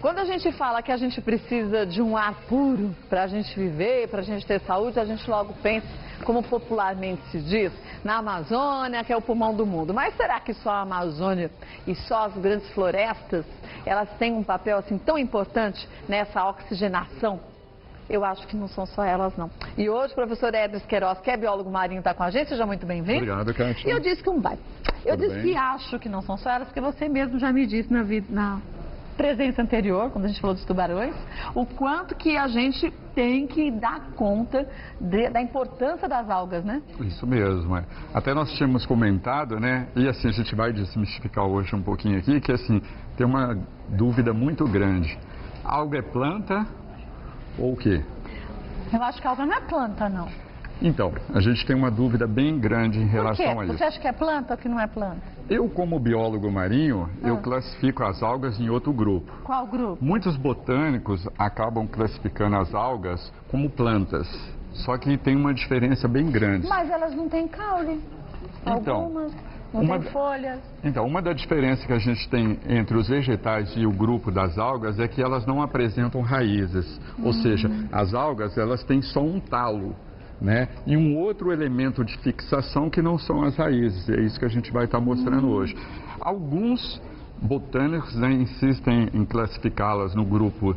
Quando a gente fala que a gente precisa de um ar puro para a gente viver, para a gente ter saúde, a gente logo pensa, como popularmente se diz, na Amazônia, que é o pulmão do mundo. Mas será que só a Amazônia e só as grandes florestas, elas têm um papel assim tão importante nessa oxigenação? Eu acho que não são só elas, não. E hoje o professor Edris Queiroz, que é biólogo marinho, está com a gente. Seja muito bem-vindo. Obrigado, Cátia. E eu disse que Eu disse que acho que não são só elas, porque você mesmo já me disse na presença anterior, quando a gente falou dos tubarões, o quanto que a gente tem que dar conta da importância das algas, né? Isso mesmo, é. Até nós tínhamos comentado, né, e assim a gente vai desmistificar hoje um pouquinho aqui, que assim, tem uma dúvida muito grande. Alga é planta ou o quê? Eu acho que a alga não é planta, não. Então, a gente tem uma dúvida bem grande em relação a isso. Você acha que é planta ou que não é planta? Eu, como biólogo marinho, eu classifico as algas em outro grupo. Qual grupo? Muitos botânicos acabam classificando as algas como plantas, só que tem uma diferença bem grande. Mas elas não têm caule. Então, algumas não têm folhas. Então, uma da diferença que a gente tem entre os vegetais e o grupo das algas é que elas não apresentam raízes. Ou seja, as algas, elas têm só um talo, né? E um outro elemento de fixação que não são as raízes. É isso que a gente vai estar mostrando hoje. Alguns botânicos, né, insistem em classificá-las no grupo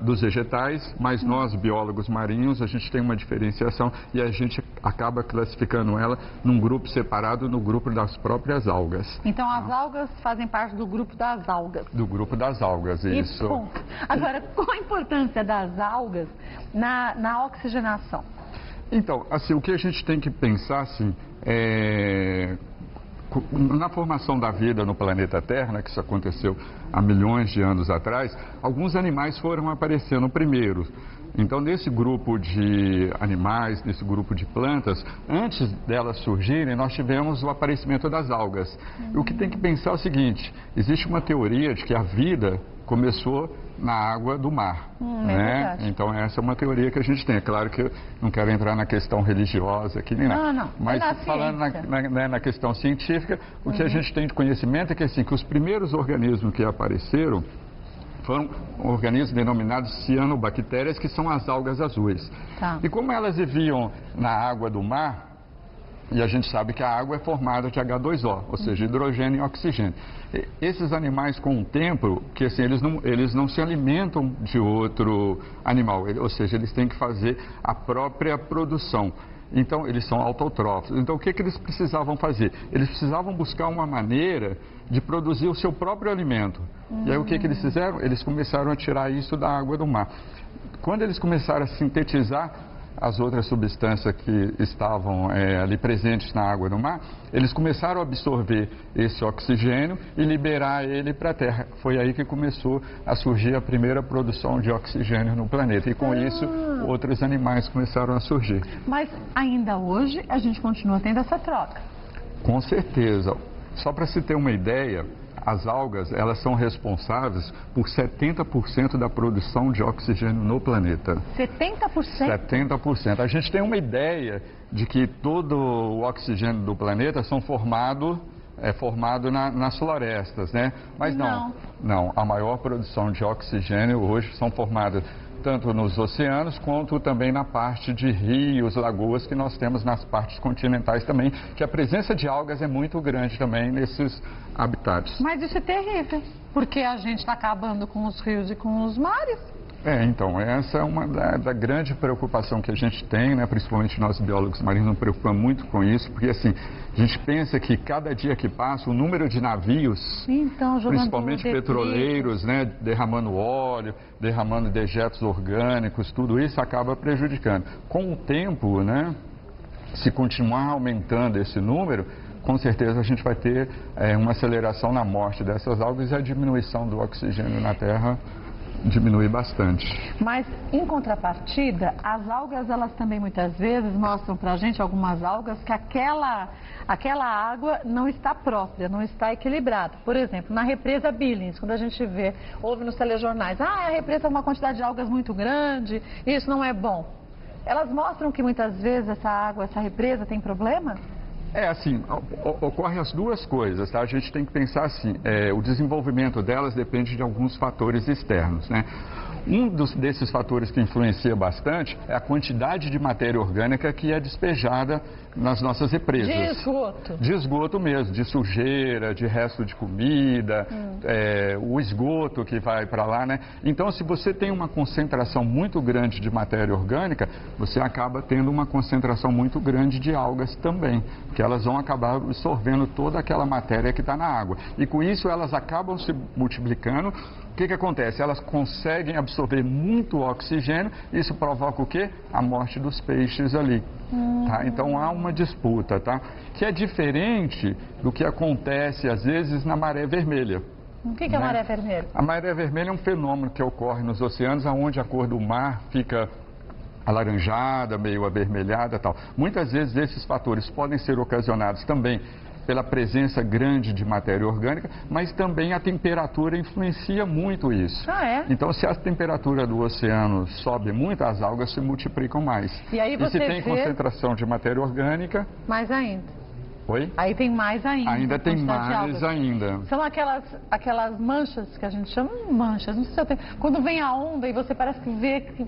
dos vegetais, mas nós, biólogos marinhos, a gente tem uma diferenciação e a gente acaba classificando ela num grupo separado, no grupo das próprias algas. Então as algas fazem parte do grupo das algas. Do grupo das algas, isso. E ponto. Agora, qual a importância das algas na oxigenação? Então, assim, o que a gente tem que pensar, assim, na formação da vida no planeta Terra, né, que isso aconteceu há milhões de anos atrás, alguns animais foram aparecendo primeiro. Então, nesse grupo de animais, nesse grupo de plantas, antes delas surgirem, nós tivemos o aparecimento das algas. O que tem que pensar é o seguinte, existe uma teoria de que a vida começou na água do mar, né? Então essa é uma teoria que a gente tem. É claro que eu não quero entrar na questão religiosa aqui nem nada. Não. Mas falando na questão científica, o que a gente tem de conhecimento é que assim, que os primeiros organismos que apareceram foram organismos denominados cianobactérias, que são as algas azuis. Tá. E como elas viviam na água do mar, e a gente sabe que a água é formada de H2O, ou seja, hidrogênio e oxigênio. Esses animais, com o tempo, que assim, eles não se alimentam de outro animal, ou seja, eles têm que fazer a própria produção. Então, eles são autotrófos. Então, o que eles precisavam fazer? Eles precisavam buscar uma maneira de produzir o seu próprio alimento. E aí, o que eles fizeram? Eles começaram a tirar isso da água do mar. Quando eles começaram a sintetizar as outras substâncias que estavam ali presentes na água do mar, eles começaram a absorver esse oxigênio e liberar ele para a Terra. Foi aí que começou a surgir a primeira produção de oxigênio no planeta. E com isso, outros animais começaram a surgir. Mas ainda hoje a gente continua tendo essa troca. Com certeza. Só para se ter uma ideia, as algas, elas são responsáveis por 70% da produção de oxigênio no planeta. 70%? 70%. A gente tem uma ideia de que todo o oxigênio do planeta é formado nas florestas, né? Mas não. A maior produção de oxigênio hoje são formadas tanto nos oceanos quanto também na parte de rios, lagoas que nós temos nas partes continentais também, que a presença de algas é muito grande também nesses habitats. Mas isso é terrível, porque a gente está acabando com os rios e com os mares. Então, essa é uma da grande preocupação que a gente tem, né? Principalmente nós biólogos marinhos nos preocupamos muito com isso, porque assim, a gente pensa que cada dia que passa o número de navios, principalmente petroleiros, né? Derramando óleo, derramando dejetos orgânicos, tudo isso acaba prejudicando. Com o tempo, né? Se continuar aumentando esse número, com certeza a gente vai ter uma aceleração na morte dessas algas e a diminuição do oxigênio na Terra diminui bastante. Mas, em contrapartida, as algas, elas também muitas vezes mostram pra gente, algumas algas, que aquela água não está própria, não está equilibrada. Por exemplo, na represa Billings, quando a gente ouve nos telejornais, a represa tem uma quantidade de algas muito grande, isso não é bom. Elas mostram que muitas vezes essa água, essa represa tem problema? É assim, ocorre as duas coisas, tá? A gente tem que pensar assim, o desenvolvimento delas depende de alguns fatores externos, né? Desses fatores que influencia bastante é a quantidade de matéria orgânica que é despejada nas nossas represas. De esgoto? De esgoto mesmo, de sujeira, de resto de comida, o esgoto que vai para lá, né? Então, se você tem uma concentração muito grande de matéria orgânica, você acaba tendo uma concentração muito grande de algas também, porque elas vão acabar absorvendo toda aquela matéria que está na água. E com isso elas acabam se multiplicando. O que acontece? Elas conseguem absorver muito oxigênio, isso provoca o quê? A morte dos peixes ali. Tá? Então há uma disputa, tá? Que é diferente do que acontece às vezes na maré vermelha. O que é a maré vermelha? A maré vermelha é um fenômeno que ocorre nos oceanos, onde a cor do mar fica alaranjada, meio avermelhada e tal. Muitas vezes esses fatores podem ser ocasionados também pela presença grande de matéria orgânica, mas também a temperatura influencia muito isso. Ah, é? Então, se a temperatura do oceano sobe muito, as algas se multiplicam mais. E aí você se tem concentração de matéria orgânica... Mais ainda. Oi? Aí tem mais ainda. Ainda tem mais ainda. São aquelas manchas que a gente chama de manchas. Não sei se eu tenho... Quando vem a onda e você parece que vê que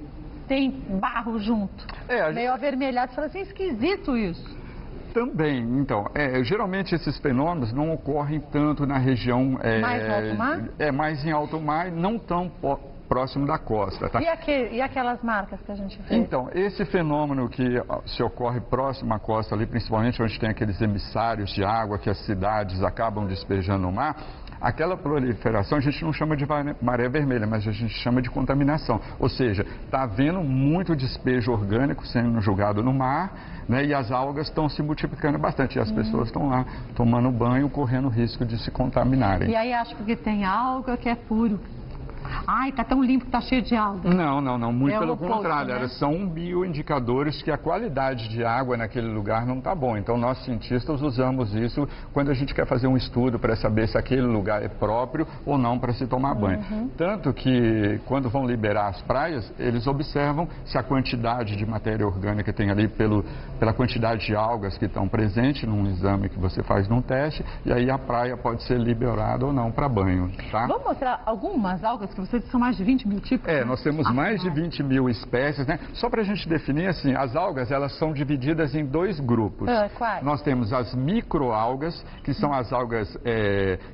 tem barro junto. Meio avermelhado. Você fala assim, esquisito isso. Também, então, geralmente esses fenômenos não ocorrem tanto na região... mais no alto mar? Mais em alto mar, não tão próximo da costa, tá? E aquelas marcas que a gente vê? Então, esse fenômeno que se ocorre próximo à costa ali, principalmente onde tem aqueles emissários de água que as cidades acabam despejando no mar, aquela proliferação a gente não chama de maré vermelha, mas a gente chama de contaminação. Ou seja, está havendo muito despejo orgânico sendo jogado no mar, né, e as algas estão se multiplicando bastante. E as pessoas estão lá tomando banho, correndo risco de se contaminarem. E aí acho que tem alga que é puro. Ai, tá tão limpo que tá cheio de algas. Não, muito pelo oposto, contrário. né? São bioindicadores que a qualidade de água naquele lugar não está bom. Então, nós cientistas usamos isso quando a gente quer fazer um estudo para saber se aquele lugar é próprio ou não para se tomar banho. Tanto que, quando vão liberar as praias, eles observam se a quantidade de matéria orgânica tem ali pela quantidade de algas que estão presentes num exame que você faz num teste, e aí a praia pode ser liberada ou não para banho, tá? Vamos mostrar algumas algas que você disse são mais de 20 mil tipos? Nós temos mais de 20 mil espécies, né? Só para a gente definir, assim, as algas, elas são divididas em dois grupos. Quais? Nós temos as microalgas, que são as algas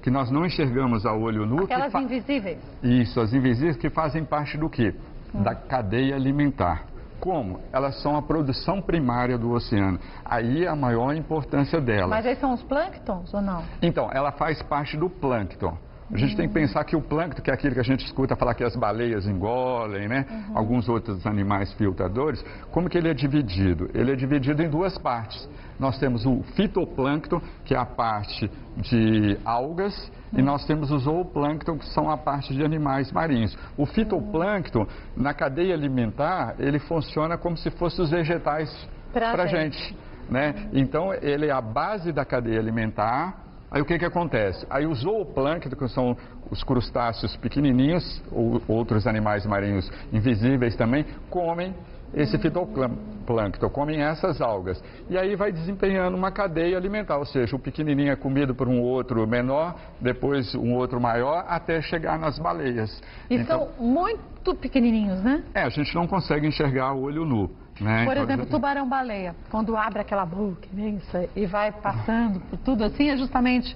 que nós não enxergamos a olho nu. Aquelas invisíveis? Isso, as invisíveis que fazem parte do quê? Da cadeia alimentar. Como? Elas são a produção primária do oceano. Aí a maior importância delas. Mas aí são os plânctons ou não? Então, ela faz parte do plâncton. A gente tem que pensar que o plâncton, que é aquilo que a gente escuta falar que as baleias engolem, né? Alguns outros animais filtradores, como que ele é dividido? Ele é dividido em duas partes. Nós temos o fitoplâncton, que é a parte de algas, e nós temos o zooplâncton, que são a parte de animais marinhos. O fitoplâncton, na cadeia alimentar, ele funciona como se fossem os vegetais para a gente, né? Então, ele é a base da cadeia alimentar. Aí o que acontece? Aí o zooplâncton, que são os crustáceos pequenininhos, ou outros animais marinhos invisíveis também, comem esse fitoplâncton, comem essas algas. E aí vai desempenhando uma cadeia alimentar, ou seja, o pequenininho é comido por um outro menor, depois um outro maior, até chegar nas baleias. E então, são muito pequenininhos, né? A gente não consegue enxergar a olho nu. Né? Por exemplo, tubarão-baleia, quando abre aquela boca imensa e vai passando por tudo assim, é justamente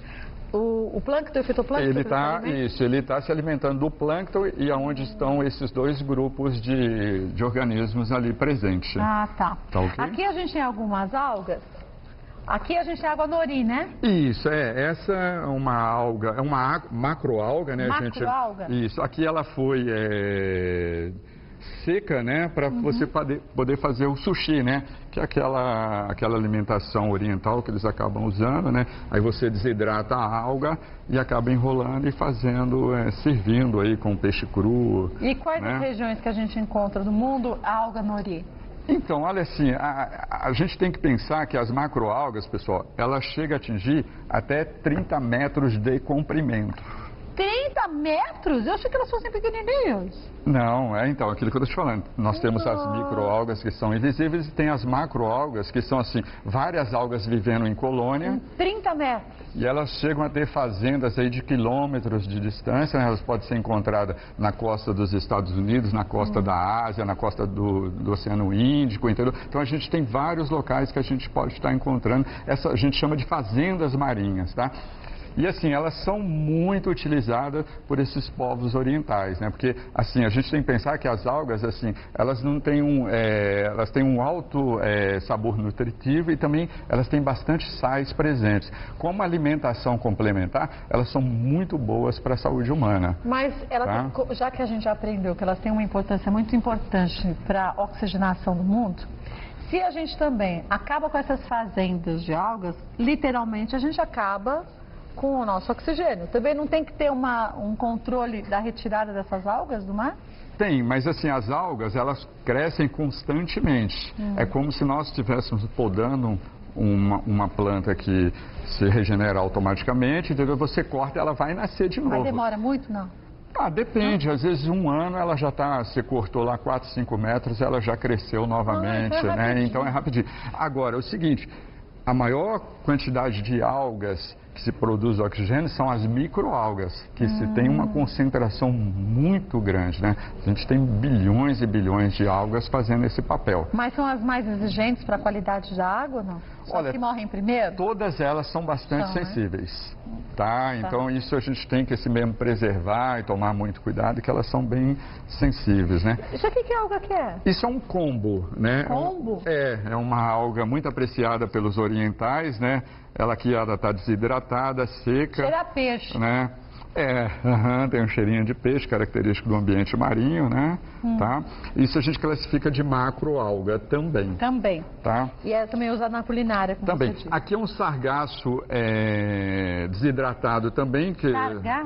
o plâncton e o fitoplâncton? Ele está se alimentando do plâncton e aonde estão esses dois grupos de organismos ali presentes. Ah, tá. Tá okay? Aqui a gente tem algumas algas. Aqui a gente tem água nori, né? Isso, essa é uma alga, é uma macroalga, né? Macroalga? Isso, aqui ela foi seca, né, para você poder fazer o sushi, né, que é aquela alimentação oriental que eles acabam usando, né, aí você desidrata a alga e acaba enrolando e fazendo, servindo aí com peixe cru. E quais as regiões que a gente encontra do mundo a alga nori? Então, olha assim, a gente tem que pensar que as macroalgas, pessoal, ela chega a atingir até 30 metros de comprimento. 30 metros? Eu achei que elas fossem pequenininhas. Não, então, aquilo que eu estou te falando. Nós temos as microalgas que são invisíveis e tem as macroalgas, que são, assim, várias algas vivendo em colônia. 30 metros. E elas chegam a ter fazendas aí de quilômetros de distância, né? Elas podem ser encontradas na costa dos Estados Unidos, na costa da Ásia, na costa do Oceano Índico, entendeu? Então a gente tem vários locais que a gente pode estar encontrando. A gente chama de fazendas marinhas, tá? E assim, elas são muito utilizadas por esses povos orientais, né? Porque assim, a gente tem que pensar que as algas, assim, elas não têm elas têm um alto sabor nutritivo e também elas têm bastante sais presentes. Como alimentação complementar, elas são muito boas para a saúde humana. Mas já que a gente já aprendeu que elas têm uma importância muito importante para a oxigenação do mundo, se a gente também acaba com essas fazendas de algas, literalmente a gente acaba com o nosso oxigênio. Também não tem que ter um controle da retirada dessas algas do mar? Tem, mas assim, as algas, elas crescem constantemente. É como se nós estivéssemos podando uma planta que se regenera automaticamente, entendeu? Você corta, ela vai nascer de novo. Mas demora muito, não? Depende. Às vezes um ano ela já está, você cortou lá 4, 5 metros, ela já cresceu novamente, então né? Então é rapidinho. Agora, é o seguinte, a maior quantidade de algas que se produz oxigênio são as microalgas, que se tem uma concentração muito grande, né? A gente tem bilhões e bilhões de algas fazendo esse papel. Mas são as mais exigentes para a qualidade da água, não? Olha, que morrem primeiro? Todas elas são bastante sensíveis, tá? Então isso a gente tem que mesmo preservar e tomar muito cuidado, que elas são bem sensíveis, né? Isso aqui que alga que é? Isso é um combo, né? Combo? É uma alga muito apreciada pelos orientais, né? Ela aqui está desidratada, seca. Cheira a peixe. Né? Tem um cheirinho de peixe, característico do ambiente marinho, né? Tá? Isso a gente classifica de macroalga também. Também. Tá? E é também usado na culinária, como também. você disse. Aqui é um sargaço desidratado também.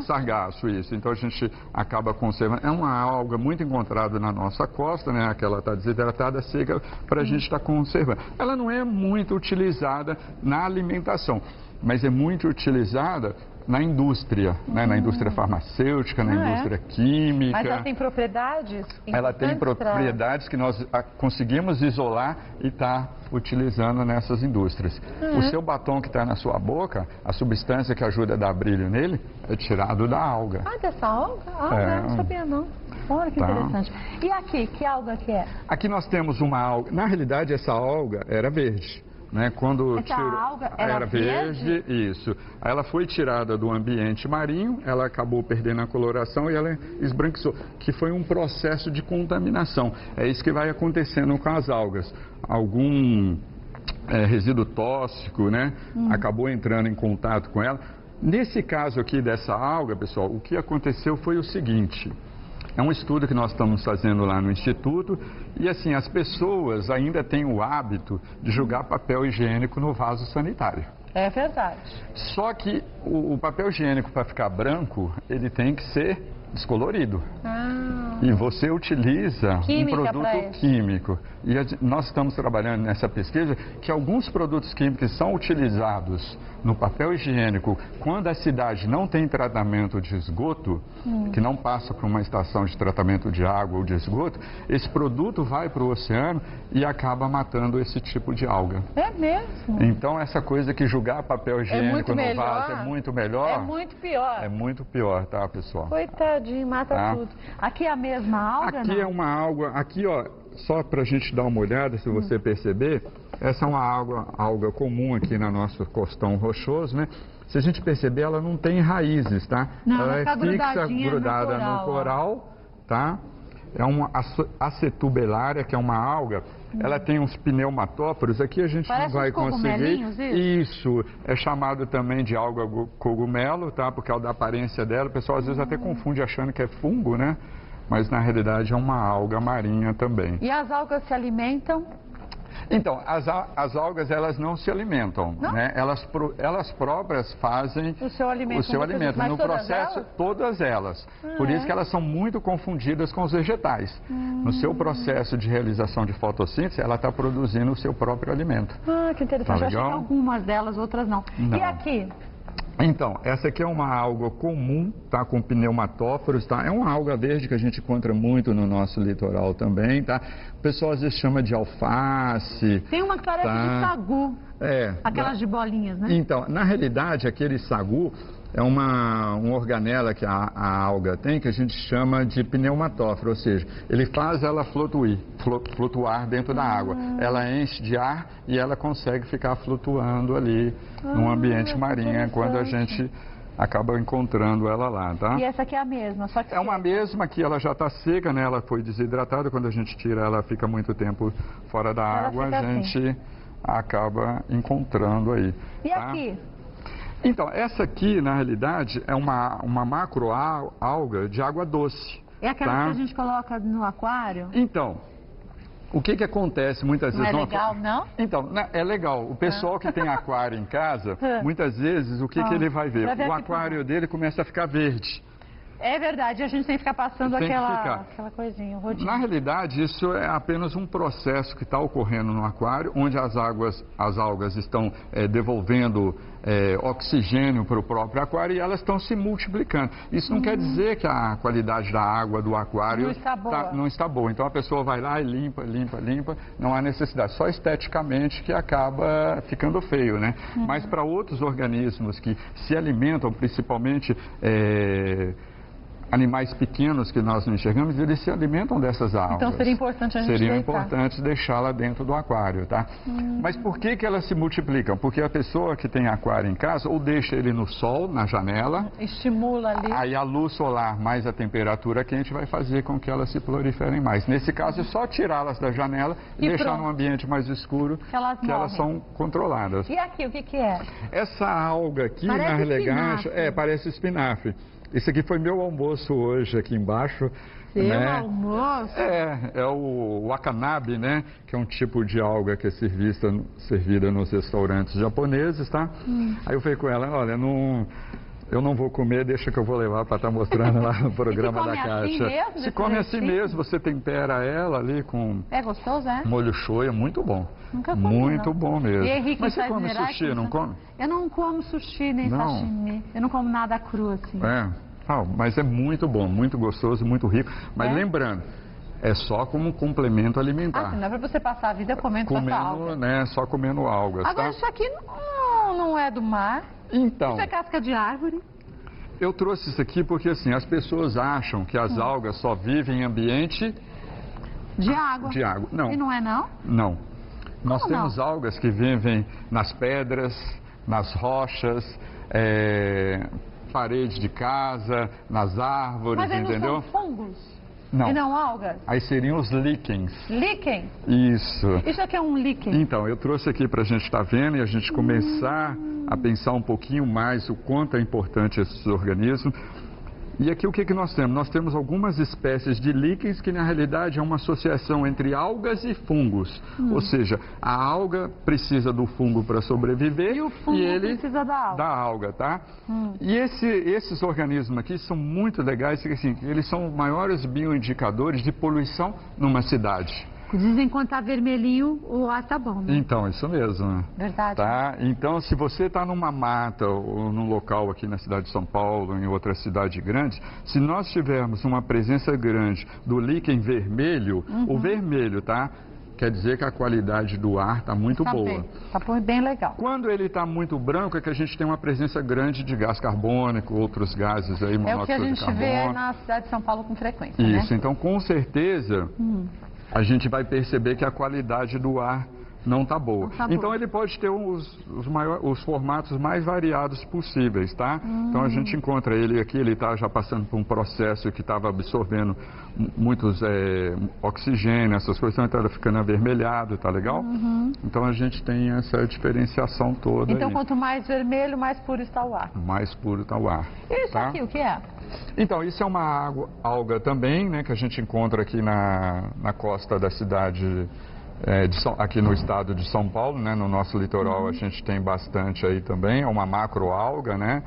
Sargaço, isso. Então a gente acaba conservando. É uma alga muito encontrada na nossa costa, né? Aquela está desidratada, seca, para a gente estar conservando. Ela não é muito utilizada na alimentação, mas é muito utilizada na indústria, né? Na indústria farmacêutica, na indústria química. Mas ela tem propriedades? Ela tem propriedades que nós conseguimos isolar e está utilizando nessas indústrias. O seu batom que está na sua boca, a substância que ajuda a dar brilho nele, é tirado da alga. Dessa alga? Não sabia não. Olha que interessante. E aqui, que alga que é? Aqui nós temos uma alga, na realidade essa alga era verde. Né? Quando essa alga era verde, isso. Aí ela foi tirada do ambiente marinho, ela acabou perdendo a coloração e ela esbranquiçou, que foi um processo de contaminação. É isso que vai acontecendo com as algas. Algum resíduo tóxico, né? Acabou entrando em contato com ela. Nesse caso aqui dessa alga, pessoal, o que aconteceu foi o seguinte. É um estudo que nós estamos fazendo lá no Instituto e, assim, as pessoas ainda têm o hábito de jogar papel higiênico no vaso sanitário. É verdade. Só que o papel higiênico, para ficar branco, ele tem que ser descolorido. E você utiliza um produto químico. E nós estamos trabalhando nessa pesquisa que alguns produtos químicos são utilizados no papel higiênico quando a cidade não tem tratamento de esgoto, que não passa por uma estação de tratamento de água ou de esgoto, esse produto vai para o oceano e acaba matando esse tipo de alga. É mesmo? Então essa coisa que jogar papel higiênico no vaso é muito melhor. É muito pior. É muito pior, tá, pessoal? Coitadinho, mata tudo. Aqui é a mesma alga? Aqui é uma alga, aqui ó, só para a gente dar uma olhada, se você perceber, essa é uma alga comum aqui no nosso costão rochoso, né? Se a gente perceber, ela não tem raízes, tá? Não, ela é fixa, grudada no coral, tá? É uma acetubelária, que é uma alga. Ela tem uns pneumatóporos, aqui a gente não vai conseguir. Isso é chamado também de alga cogumelo, tá? Por causa da aparência dela. O pessoal às vezes até confunde achando que é fungo, né? Mas na realidade é uma alga marinha também. E as algas se alimentam? Então, as algas, elas não se alimentam, né? Elas próprias fazem o seu alimento. No processo, todas elas. Por isso que elas são muito confundidas com os vegetais. No seu processo de realização de fotossíntese, ela está produzindo o seu próprio alimento. Que interessante. Tá eu achei que algumas delas, outras não. E aqui? Então, essa aqui é uma alga comum, tá? Com pneumatóforos, tá? É uma alga verde que a gente encontra muito no nosso litoral também, tá? O pessoal às vezes chama de alface. Tem uma que parece de sagu. Aquelas de bolinhas, né? Então, na realidade, aquele sagu é um organela que a alga tem, que a gente chama de pneumatóforo, ou seja, ele faz ela flutuar dentro da água. Ela enche de ar e ela consegue ficar flutuando ali no ambiente marinho quando a gente acaba encontrando ela lá, tá? E essa aqui é a mesma, só que... É uma mesma que ela já está seca, né? Ela foi desidratada, quando a gente tira ela fica muito tempo fora da água, a gente acaba encontrando aí. E tá? aqui? Então, essa aqui, na realidade, é uma macroalga de água doce. É aquela que a gente coloca no aquário? Então, o que acontece muitas vezes... Não é legal, não? Então, é legal. O pessoal que tem aquário em casa, muitas vezes, o que ele vai ver? O aquário dele começa a ficar verde. É verdade, a gente tem que ficar passando aquela coisinha, rodinho. Na realidade, isso é apenas um processo que está ocorrendo no aquário, onde as algas estão devolvendo oxigênio para o próprio aquário e elas estão se multiplicando. Isso não quer dizer que a qualidade da água do aquário não está boa. Então a pessoa vai lá e limpa, não há necessidade. Só esteticamente que acaba ficando feio, né? Mas para outros organismos que se alimentam, principalmente... animais pequenos que nós não enxergamos, eles se alimentam dessas algas. Então seria importante a gente importante deixá-la dentro do aquário, tá? Mas por que elas se multiplicam? Porque a pessoa que tem aquário em casa, ou deixa ele no sol, na janela... Estimula ali. Aí a luz solar mais a temperatura quente vai fazer com que elas se proliferem mais. Nesse caso, é só tirá-las da janela e deixar num ambiente mais escuro que elas são controladas. E aqui, o que é? Essa alga aqui, na realidade, parece espinafre. Esse aqui foi meu almoço hoje aqui embaixo. Seu almoço? É o wakanabe, né? Que é um tipo de alga que é servida nos restaurantes japoneses, tá? Aí eu falei com ela, olha, eu não vou comer, deixa que eu vou levar para estar mostrando lá no programa da Caixa. Se come assim mesmo, você tempera ela ali com... É gostoso, é? Molho shoyu, muito bom. Nunca comi, muito bom mesmo. E Henrique, mas você come sushi, não come? Eu não como sushi nem sashimi. Eu não como nada cru assim. Mas é muito bom, muito gostoso, muito rico. Mas lembrando, é só como um complemento alimentar. Não é para você passar a vida comendo alga. Né, só comendo algas. Agora, isso aqui não é do mar. Então, isso é casca de árvore. Eu trouxe isso aqui porque assim, as pessoas acham que as algas só vivem em ambiente de água. Não. E não é não? Não. Nós temos algas que vivem nas pedras, nas rochas, parede de casa, nas árvores, mas entendeu? Não são fungos? Não. E não algas? Aí seriam os líquens. Líquen? Isso. Isso aqui é um líquen? Então, eu trouxe aqui para a gente estar vendo e a gente começar a pensar um pouquinho mais o quanto é importante esses organismos. E aqui o que nós temos? Nós temos algumas espécies de líquens que na realidade é uma associação entre algas e fungos. Ou seja, a alga precisa do fungo para sobreviver e o fungo precisa da alga. Tá? E esses organismos aqui são muito legais, porque assim, eles são os maiores bioindicadores de poluição numa cidade. Dizem que quando está vermelhinho, o ar está bom, né? Então, isso mesmo. Verdade. Tá? Então, se você está numa mata ou num local aqui na cidade de São Paulo, em outra cidade grande, se nós tivermos uma presença grande do líquen vermelho, o vermelho, tá? Quer dizer que a qualidade do ar está muito boa. Está bem legal. Quando ele está muito branco, é que a gente tem uma presença grande de gás carbônico, outros gases aí, monóxido de carbono. É o que a gente vê na cidade de São Paulo com frequência, Isso, né? Então com certeza... a gente vai perceber que a qualidade do ar não está boa. Então ele pode ter os formatos mais variados possíveis, tá? Então a gente encontra ele aqui, ele está já passando por um processo que estava absorvendo muitos oxigênio, essas coisas, então ele está ficando avermelhado, tá legal? Então a gente tem essa diferenciação toda. Então aí. Quanto mais vermelho, mais puro está o ar. Mais puro está o ar. E isso aqui, o que é? Então, isso é uma alga também, né, que a gente encontra aqui na costa da cidade, aqui no estado de São Paulo, né, no nosso litoral a gente tem bastante aí também, é uma macroalga, né,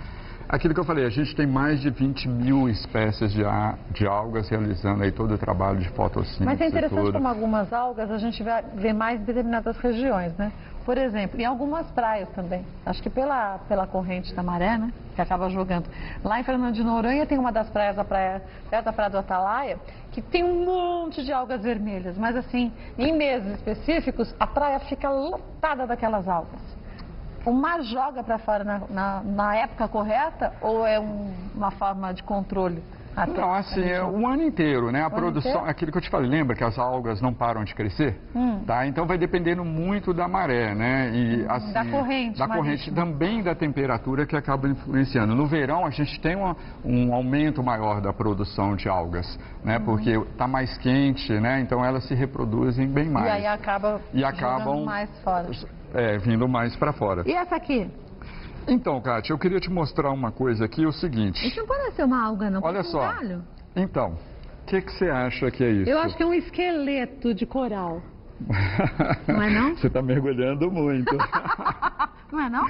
aquilo que eu falei, a gente tem mais de 20 mil espécies de algas realizando aí todo o trabalho de fotossíntese. Mas é interessante como algumas algas a gente vê mais em determinadas regiões, né? Por exemplo, em algumas praias também. Acho que pela corrente da maré, né? Que acaba jogando. Lá em Fernando de Noronha tem uma das praias, perto da Praia do Atalaia, que tem um monte de algas vermelhas. Mas assim, em meses específicos, a praia fica lotada daquelas algas. O mar joga para fora na época correta ou é uma forma de controle? Não, assim, é o ano inteiro, né? A produção, aquilo que eu te falei, lembra que as algas não param de crescer? Tá? Então vai dependendo muito da maré, né? E, assim, da corrente. Da corrente, também da temperatura que acaba influenciando. No verão a gente tem um aumento maior da produção de algas, né? Porque está mais quente, né? Então elas se reproduzem bem mais. E aí acabam mais fora. Vindo mais para fora. E essa aqui? Então, Kátia, eu queria te mostrar uma coisa aqui, o seguinte... Isso não parece ser uma alga, não. Olha só. Galho. Então, o que você acha que é isso? Eu acho que é um esqueleto de coral. Não é não? Você está mergulhando muito. Não é não?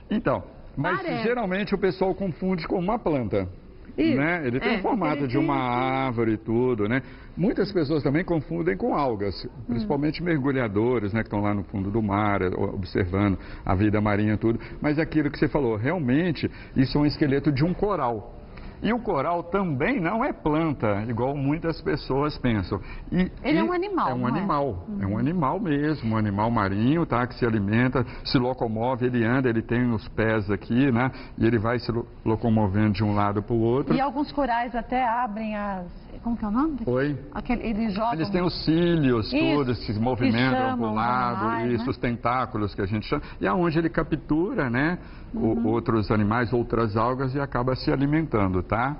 Então, mas geralmente o pessoal confunde com uma planta. Né? Ele tem o formato de uma árvore e tudo, né? Muitas pessoas também confundem com algas, principalmente mergulhadores, né? Que estão lá no fundo do mar, observando a vida marinha e tudo. Mas aquilo que você falou, realmente, isso é um esqueleto de um coral. E o coral também não é planta, igual muitas pessoas pensam. Ele é um animal, é um animal, é um animal mesmo, um animal marinho, tá? Que se alimenta, se locomove, ele anda, ele tem os pés aqui, né? E ele vai se locomovendo de um lado para o outro. E alguns corais até abrem como que é o nome? Oi? Eles jogam... Eles têm os cílios, tudo, se movimentam para o lado, animais, os tentáculos que a gente chama. E aonde ele captura, né? Outros animais, outras algas e acaba se alimentando, tá?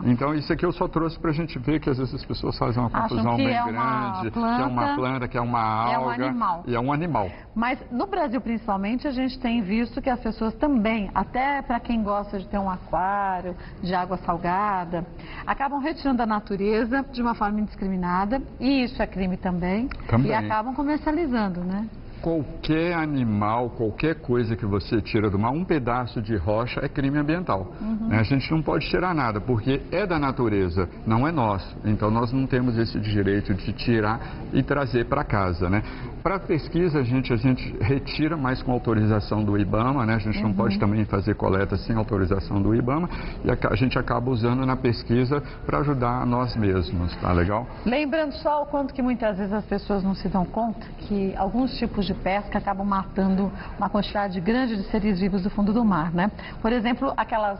Então isso aqui eu só trouxe pra gente ver que às vezes as pessoas fazem uma confusão bem grande, que é uma planta, que é uma alga, e é um animal. Mas no Brasil principalmente a gente tem visto que as pessoas também, até para quem gosta de ter um aquário de água salgada, acabam retirando da natureza de uma forma indiscriminada, e isso é crime também. E acabam comercializando, né? Qualquer animal, qualquer coisa que você tira do mar, um pedaço de rocha é crime ambiental. Né? A gente não pode tirar nada, porque é da natureza, não é nosso. Então nós não temos esse direito de tirar e trazer para casa, né? Para pesquisa a gente retira, mais com autorização do IBAMA, né? A gente não pode também fazer coleta sem autorização do IBAMA, e a gente acaba usando na pesquisa para ajudar a nós mesmos, tá legal? Lembrando só o quanto que muitas vezes as pessoas não se dão conta que alguns tipos de pesca acabam matando uma quantidade grande de seres vivos do fundo do mar, né? Por exemplo, aqueles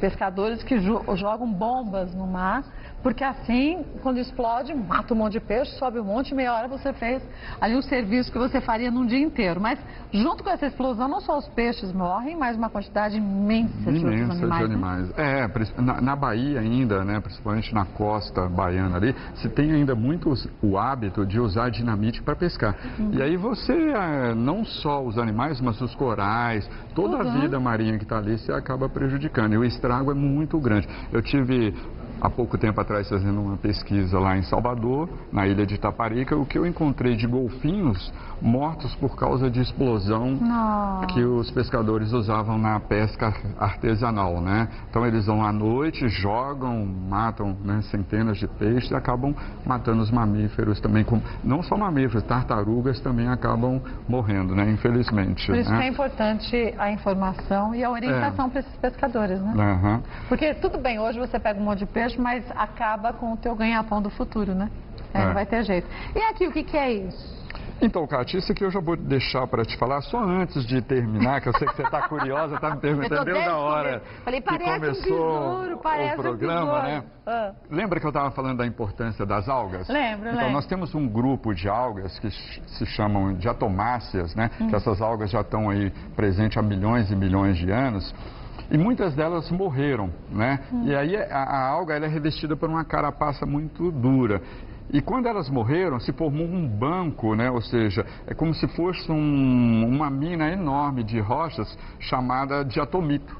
pescadores que jogam bombas no mar, porque assim, quando explode, mata um monte de peixe, sobe um monte, meia hora você fez ali um serviço que você faria num dia inteiro. Mas junto com essa explosão, não só os peixes morrem, mas uma quantidade imensa de outros animais. Né? Na Bahia ainda, né, principalmente na costa baiana ali, se tem ainda muito o hábito de usar dinamite para pescar. E aí você, não só os animais, mas os corais, toda a vida marinha que está ali, você acaba prejudicando. E o estrago é muito grande. Eu tive há pouco tempo atrás fazendo uma pesquisa lá em Salvador, na ilha de Itaparica, o que eu encontrei de golfinhos mortos por causa de explosão que os pescadores usavam na pesca artesanal, né? Então eles vão à noite, jogam, matam, né, centenas de peixes e acabam matando os mamíferos também, não só mamíferos, tartarugas também acabam morrendo, né? Infelizmente. Por isso que é importante a informação e a orientação para esses pescadores, né? Porque tudo bem, hoje você pega um monte de peixe, mas acaba com o teu ganha-pão do futuro, né? Não vai ter jeito. E aqui, o que é isso? Então, Kátia, isso aqui eu já vou deixar para te falar só antes de terminar, que eu sei que você está curiosa, está me perguntando desde a hora que começou o programa, né? Lembra que eu estava falando da importância das algas? Lembro. Então, nós temos um grupo de algas que se chamam diatomáceas, né? Que essas algas já estão aí presentes há milhões e milhões de anos. E muitas delas morreram, né? E aí a alga ela é revestida por uma carapaça muito dura. E quando elas morreram, se formou um banco, né? Ou seja, é como se fosse uma mina enorme de rochas chamada diatomito.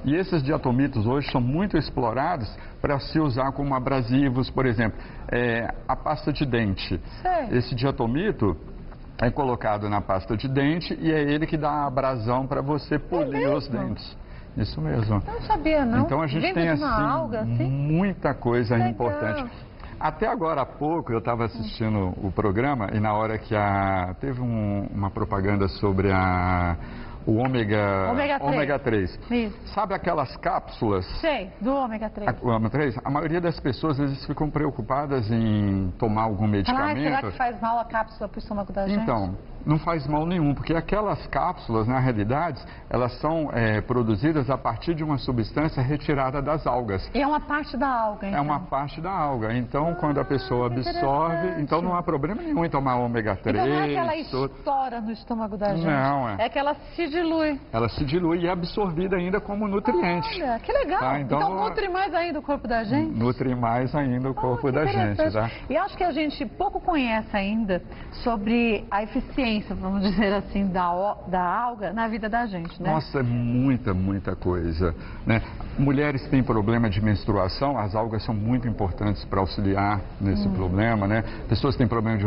E esses diatomitos hoje são muito explorados para se usar como abrasivos, por exemplo, a pasta de dente. Esse diatomito é colocado na pasta de dente e é ele que dá a abrasão para você polir os dentes. Isso mesmo. Eu não sabia, não. Então a gente tem assim, alga, assim, muita coisa legal. importante. Até agora há pouco eu estava assistindo o programa e na hora que teve uma propaganda sobre o ômega 3. Isso. Sabe aquelas cápsulas? Sei, do ômega 3. O ômega 3? A maioria das pessoas às vezes ficam preocupadas em tomar algum medicamento. Será que faz mal a cápsula para o estômago da gente? Então, não faz mal nenhum, porque aquelas cápsulas, na realidade, elas são produzidas a partir de uma substância retirada das algas. E é uma parte da alga, então? É uma parte da alga. Então, quando a pessoa absorve, então não há problema nenhum em tomar ômega 3. Então não é que ela estoura no estômago da gente? Não, é que ela se dilui. Ela se dilui e é absorvida ainda como nutriente. Olha, que legal. Tá? Então nutre mais ainda o corpo da gente? Nutre mais ainda o corpo da gente, tá? E acho que a gente pouco conhece ainda sobre a eficiência, vamos dizer assim, da alga na vida da gente, né? Nossa, é muita coisa, né? Mulheres que têm problema de menstruação, as algas são muito importantes para auxiliar nesse problema, né? Pessoas que têm problema de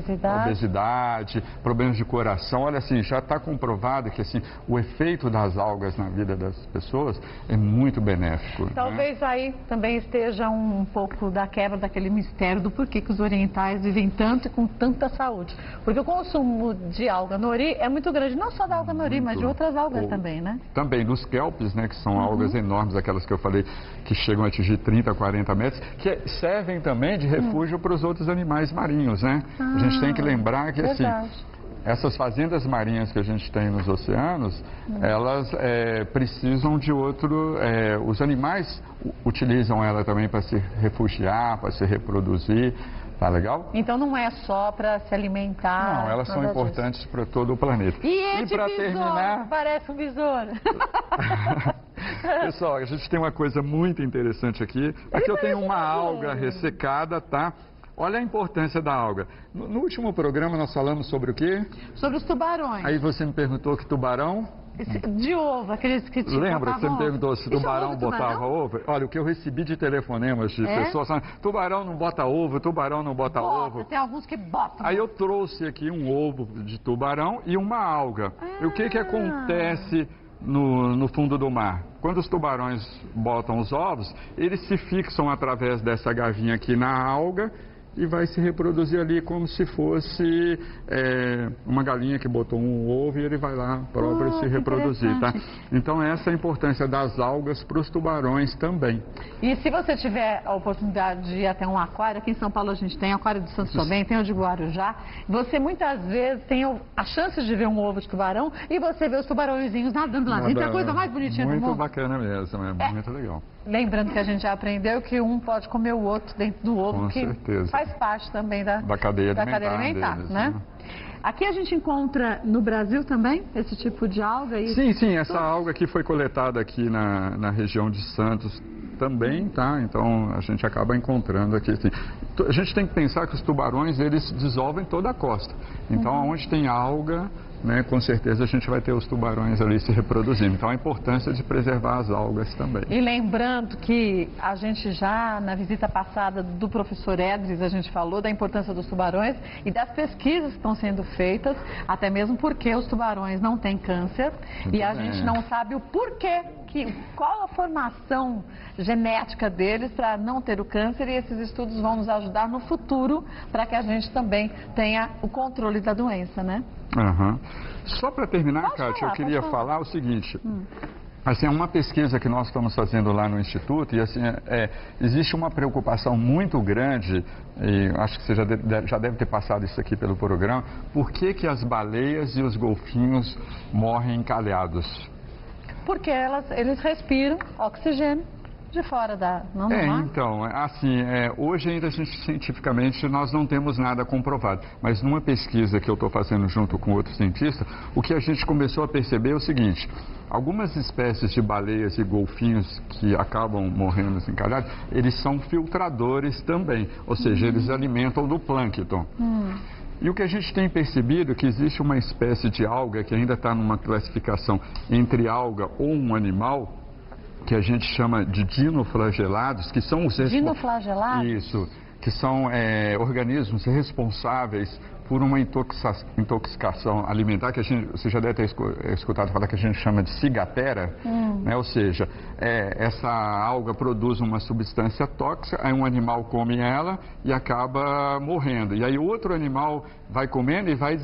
obesidade, problemas de coração, olha assim, já está comprovado que assim, o efeito das algas na vida das pessoas é muito benéfico. Talvez aí também esteja um pouco da quebra daquele mistério do porquê que os orientais vivem tanto e com tanta saúde. Porque o consumo de alga nori é muito grande, não só da alga nori, mas de outras algas também, né? Também dos kelpis, né, que são algas enormes, aquelas que eu falei que chegam a atingir 30, 40 metros, que servem também de refúgio para os outros animais marinhos, né? A gente tem que lembrar que assim, essas fazendas marinhas que a gente tem nos oceanos, elas precisam de os animais utilizam ela também para se refugiar, para se reproduzir. Tá legal? Então não é só para se alimentar. Não, elas são importantes para todo o planeta. E para terminar, parece um besouro. Pessoal, a gente tem uma coisa muito interessante aqui. Aqui eu tenho uma alga ressecada, tá? Olha a importância da alga. No último programa nós falamos sobre o quê? Sobre os tubarões. Aí você me perguntou que tubarão... De ovo, aqueles que Lembra que você me perguntou se tubarão botava ovo? Olha, o que eu recebi de telefonemas de pessoas falando, tubarão não bota ovo, tubarão não bota ovo. Tem alguns que botam. Aí eu trouxe aqui um ovo de tubarão e uma alga. E o que acontece no fundo do mar? Quando os tubarões botam os ovos, eles se fixam através dessa gavinha aqui na alga e vai se reproduzir ali como se fosse uma galinha que botou um ovo e ele vai lá próprio se reproduzir, tá? Então essa é a importância das algas para os tubarões também. E se você tiver a oportunidade de ir até um aquário, aqui em São Paulo a gente tem o aquário de Santo Tomé, tem o de Guarujá, você muitas vezes tem a chance de ver um ovo de tubarão e você vê os tubarõezinhos nadando lá dentro, é a coisa mais bonitinha do mundo. Muito bacana mesmo, é muito legal. Lembrando que a gente já aprendeu que um pode comer o outro dentro do ovo, com que certeza. Faz parte também da cadeia alimentar deles, né? Aqui a gente encontra no Brasil também esse tipo de alga? Sim, essa alga aqui foi coletada aqui na região de Santos também, tá? Então a gente acaba encontrando aqui. Assim. A gente tem que pensar que os tubarões, eles dissolvem toda a costa. Então onde tem alga, né, com certeza a gente vai ter os tubarões ali se reproduzindo. Então a importância de preservar as algas também. E lembrando que a gente já, na visita passada do professor Edris, a gente falou da importância dos tubarões e das pesquisas que estão sendo feitas, até mesmo porque os tubarões não têm câncer e a gente não sabe o porquê, qual a formação genética deles para não ter o câncer, e esses estudos vão nos ajudar no futuro para que a gente também tenha o controle da doença, né? Só para terminar, Kátia, eu queria falar o seguinte. Assim, é uma pesquisa que nós estamos fazendo lá no Instituto e assim, existe uma preocupação muito grande, e acho que você já deve ter passado isso aqui pelo programa, por que as baleias e os golfinhos morrem encalhados? Porque eles respiram oxigênio de fora da... Não mar? Então, assim, hoje ainda cientificamente nós não temos nada comprovado, mas numa pesquisa que eu estou fazendo junto com outro cientista, o que a gente começou a perceber é o seguinte: algumas espécies de baleias e golfinhos que acabam morrendo encalhados, eles são filtradores também, ou seja, eles alimentam do plâncton. E o que a gente tem percebido é que existe uma espécie de alga que ainda está numa classificação entre alga ou um animal, que a gente chama de dinoflagelados, que são os... Dinoflagelados? Isso, que são organismos responsáveis por uma intoxicação alimentar, que você já deve ter escutado falar que a gente chama de cigatera, né? Ou seja, essa alga produz uma substância tóxica, aí um animal come ela e acaba morrendo. E aí outro animal vai comendo e vai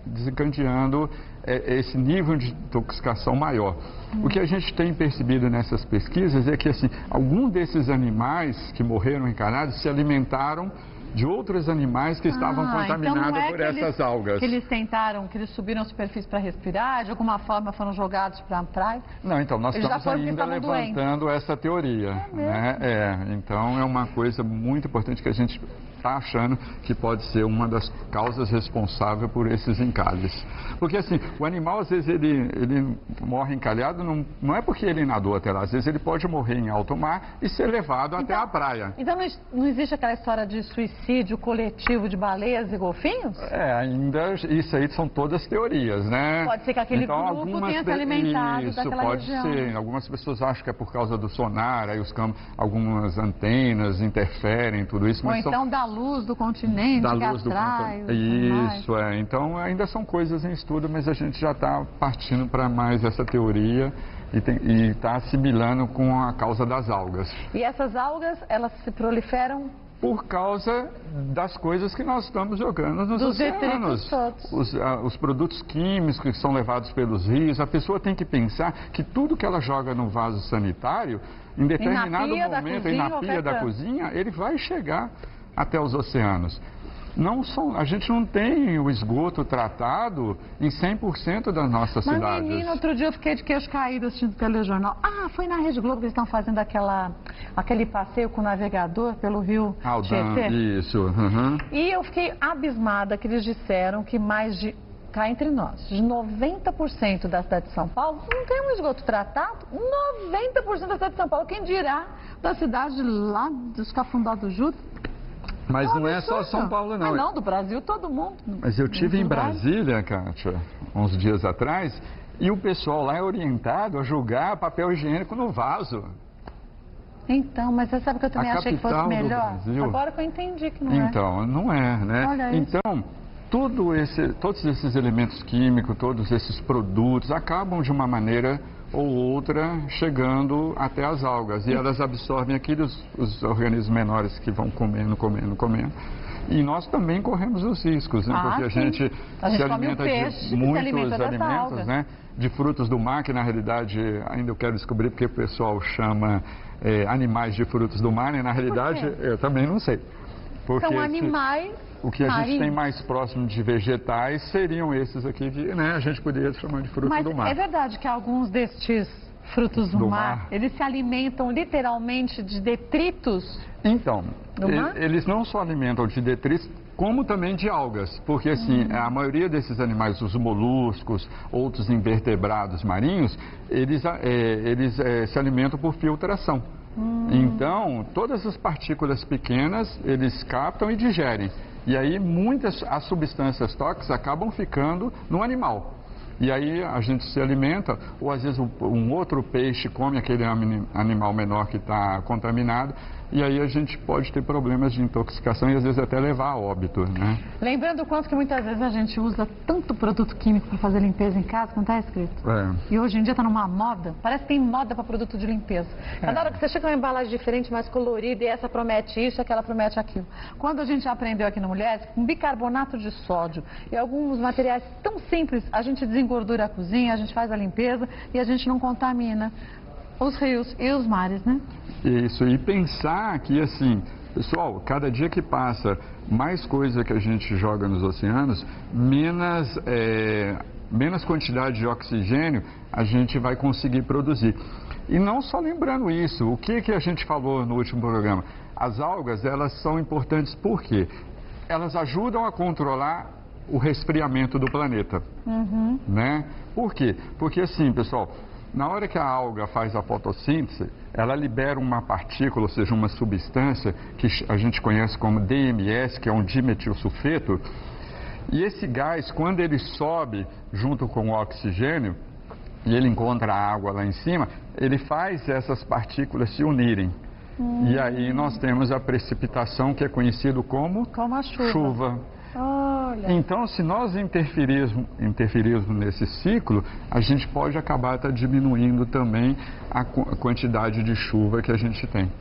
desencadeando esse nível de intoxicação maior. O que a gente tem percebido nessas pesquisas é que, assim, alguns desses animais que morreram encalhados se alimentaram de outros animais que estavam contaminados então por essas algas. Que eles tentaram, que eles subiram a superfície para respirar, de alguma forma foram jogados para a praia? Não, então nós estamos ainda levantando essa teoria. Então é uma coisa muito importante que a gente está achando que pode ser uma das causas responsáveis por esses encalhes. Porque assim, o animal às vezes ele morre encalhado, não é porque ele nadou até lá, às vezes ele pode morrer em alto mar e ser levado até a praia. Então não existe aquela história de suicídio coletivo de baleias e golfinhos? Ainda, isso aí são todas teorias, né? Pode ser que aquele grupo tenha se alimentado daquela região. Isso pode ser. Algumas pessoas acham que é por causa do sonar, aí algumas antenas interferem, tudo isso. Ou mas então da luz do continente que atrai. Isso, Então ainda são coisas em estudo, mas a gente já está partindo para mais essa teoria e está assimilando com a causa das algas. E essas algas, elas se proliferam? Por causa das coisas que nós estamos jogando nos oceanos. Os produtos químicos que são levados pelos rios. A pessoa tem que pensar que tudo que ela joga no vaso sanitário, em determinado momento, e na pia da cozinha, ele vai chegar até os oceanos. A gente não tem o esgoto tratado em 100% das nossas cidades. Mas, menino, outro dia eu fiquei de queixo caído assistindo o telejornal. Foi na Rede Globo que eles estão fazendo aquele passeio com o navegador pelo rio Tietê. Isso. E eu fiquei abismada que eles disseram que cá entre nós, de 90% da cidade de São Paulo não tem um esgoto tratado. 90% da cidade de São Paulo. Quem dirá da cidade lá dos Cafundó do Judas? Mas não é só São Paulo, não. Não, do Brasil todo mundo. Mas eu estive em Brasília, Kátia, uns dias atrás, e o pessoal lá é orientado a jogar papel higiênico no vaso. Então, mas você sabe que eu também achei que fosse melhor? Agora que eu entendi que não é. Então, não é, né? Olha isso. Então, todos esses elementos químicos, todos esses produtos acabam de uma maneira ou outra chegando até as algas. E elas absorvem aqueles os organismos menores que vão comendo. E nós também corremos os riscos, né? Porque a gente se alimenta de muitos alimentos, né? De frutos do mar, que na realidade ainda eu quero descobrir porque o pessoal chama animais de frutos do mar, e na realidade eu também não sei. Porque são animais o que a gente tem mais próximo de vegetais seriam esses aqui que, né, a gente poderia chamar de frutos do mar. Mas é verdade que alguns destes frutos do mar, eles se alimentam literalmente de detritos? Então, eles não só alimentam de detritos, como também de algas, porque assim, a maioria desses animais, os moluscos, outros invertebrados marinhos, eles se alimentam por filtração. Então, todas as partículas pequenas, eles captam e digerem. E aí, as substâncias tóxicas acabam ficando no animal. E aí, a gente se alimenta, ou às vezes um outro peixe come aquele animal menor que está contaminado, e aí a gente pode ter problemas de intoxicação e às vezes até levar a óbito, né? Lembrando o quanto que muitas vezes a gente usa tanto produto químico para fazer limpeza em casa, como está escrito. E hoje em dia está numa moda, parece que tem moda para produto de limpeza. Cada hora que você chega uma embalagem diferente, mais colorida, e essa promete isso, aquela promete aquilo. Quando a gente aprendeu aqui no Mulheres, com bicarbonato de sódio e alguns materiais tão simples, a gente desengordura a cozinha, a gente faz a limpeza e a gente não contamina os rios e os mares, né? Isso, e pensar que assim, pessoal, cada dia que passa, mais coisa que a gente joga nos oceanos, menos quantidade de oxigênio a gente vai conseguir produzir. E não só lembrando isso, o que a gente falou no último programa? As algas, elas são importantes porque elas ajudam a controlar o resfriamento do planeta, né? Por quê? Porque assim, pessoal, na hora que a alga faz a fotossíntese, ela libera uma partícula, ou seja, uma substância que a gente conhece como DMS, que é um dimetilsulfeto, e esse gás, quando ele sobe junto com o oxigênio, e ele encontra a água lá em cima, ele faz essas partículas se unirem. E aí nós temos a precipitação, que é conhecido como a chuva. Olha. Então, se nós interferirmos nesse ciclo, a gente pode acabar diminuindo também a quantidade de chuva que a gente tem.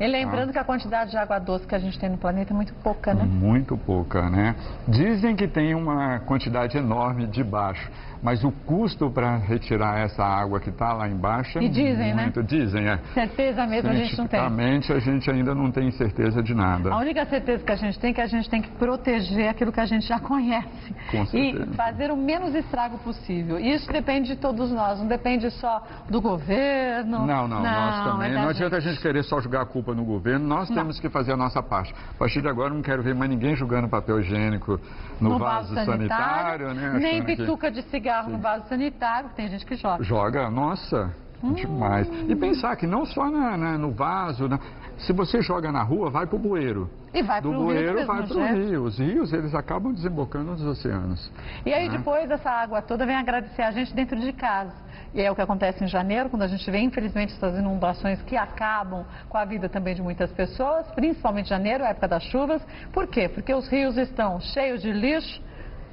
E lembrando que a quantidade de água doce que a gente tem no planeta é muito pouca, né? Muito pouca, né? Dizem que tem uma quantidade enorme de baixo, mas o custo para retirar essa água que está lá embaixo é muito... né? Dizem, é. Certeza mesmo a gente não tem. Cientificamente, a gente ainda não tem certeza de nada. A única certeza que a gente tem é que a gente tem que proteger aquilo que a gente já conhece. Com certeza. E fazer o menos estrago possível. Isso depende de todos nós, não depende só do governo. Não, nós também. Não adianta a gente querer só jogar a culpa no governo, nós temos que fazer a nossa parte. A partir de agora, não quero ver mais ninguém jogando papel higiênico no vaso sanitário, né? Nem bituca de cigarro no vaso sanitário, tem gente que joga. Joga, nossa, demais. E pensar que não só no vaso, se você joga na rua, vai para o bueiro. E vai para o rio. Do bueiro vai para o rio. Os rios, eles acabam desembocando nos oceanos. E aí depois essa água toda vem agradecer a gente dentro de casa. E é o que acontece em janeiro, quando a gente vê, infelizmente, essas inundações que acabam com a vida também de muitas pessoas, principalmente janeiro, a época das chuvas. Por quê? Porque os rios estão cheios de lixo,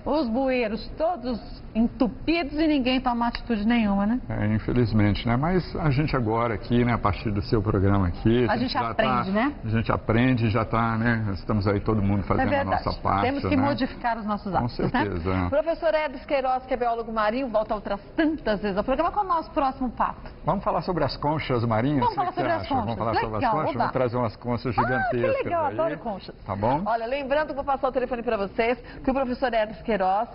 os bueiros todos entupidos e ninguém toma atitude nenhuma, né? Infelizmente, né? Mas a gente agora aqui, né, a partir do seu programa aqui... A gente aprende, né? A gente aprende, já está, né? Estamos aí todo mundo fazendo a nossa parte. Temos que modificar os nossos hábitos, com certeza. Né? Professor Edris Queiroz, que é biólogo marinho, volta outras tantas vezes ao programa. Qual é o nosso próximo papo? Vamos falar sobre as conchas marinhas? Vamos falar sobre as conchas. Vamos falar sobre as conchas? Vamos trazer umas conchas gigantescas. Que legal, aí. Adoro conchas. Tá bom? Olha, lembrando que vou passar o telefone para vocês, que o professor Edris Queiroz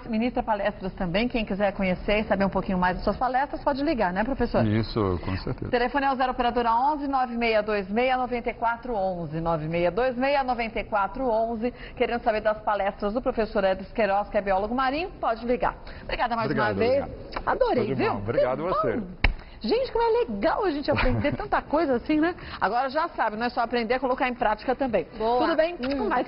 ministra palestras também. Quem quiser conhecer e saber um pouquinho mais das suas palestras, pode ligar, né, professor? Isso, com certeza. O telefone é o 0 operadora 11 9626 9411. 9626 9411. Querendo saber das palestras do professor Edris Queiroz, que é biólogo marinho, pode ligar. Obrigada mais uma vez. Adorei, viu? Obrigado a você. Gente, como é legal a gente aprender tanta coisa assim, né? Agora já sabe, não é só aprender, é colocar em prática também. Boa. Tudo bem? Mais